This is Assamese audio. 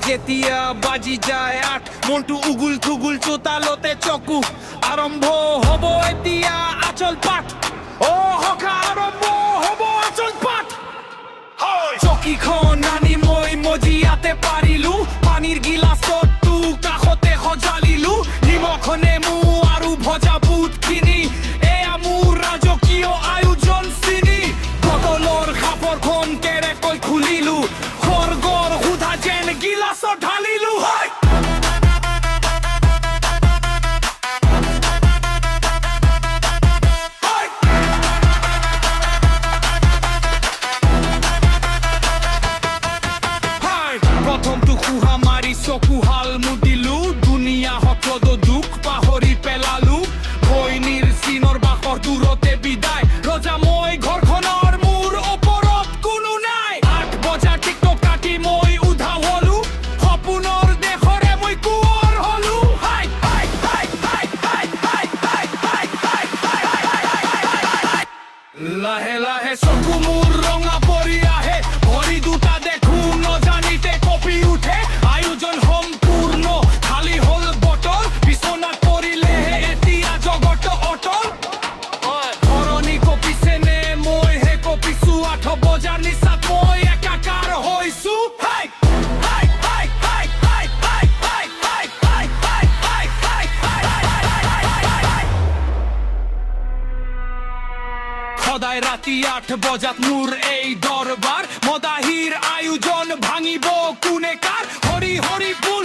যেতিয়া বাজি যায় ৮ মনটো উগুল থুগুল চোতালতে চকু আৰম্ভ হ'ব এতিয়া আচল পাঠ অ হকা আৰম্ভ হ'ব আচল পাঠ চকীখন আনি মই মজিয়াতে পাৰিলো পানীৰ গিলাচত তোক কাষতে সজালিলো নিমখ নেমু আৰু ভজা বুটখিনি এয়া মোৰ ৰাজকীয় আয়োজন চিনি বটলৰ খাপৰখন কেৰেকৈ খুলিলো খৰগৰ সুধা যেন গিলাচত ঢালিলো প্ৰথমটো খুহা মাৰি চকু হাল মুদিলো দুনিয়া সকলো দুখ পাহৰি পেলালো ভৈনীৰ চিনৰ বাসৰ দূৰতে বিদায় ৰজা মই ঘৰখনৰ মোৰ ওপৰত কোনো নাই ৮ বজাৰ টিকটক কাটি মই উধাও হলো সপোনৰ দেশৰে মই কোঁৱৰ হলো লাহে লাহে চকু মোৰ ৰঙা পৰি আহে ভৰি দুটা দেখো নজানিতে কঁপি উঠে আয়োজন সম্পূৰ্ণ খালী হ'ল বটল বিচনাত পৰিলেহে এতিয়া জগত অটল ধৰণী কঁপিছে নে মই হে কঁপিছো ৮ বজাৰ নিচাত মই একাকাৰ হৈছো সদায় ৰাতি ৮ বজাত মোৰ এই দৰবাৰ মদাহীৰ আয়োজন ভাঙিব কোনে কাৰ হৰি হৰি বুল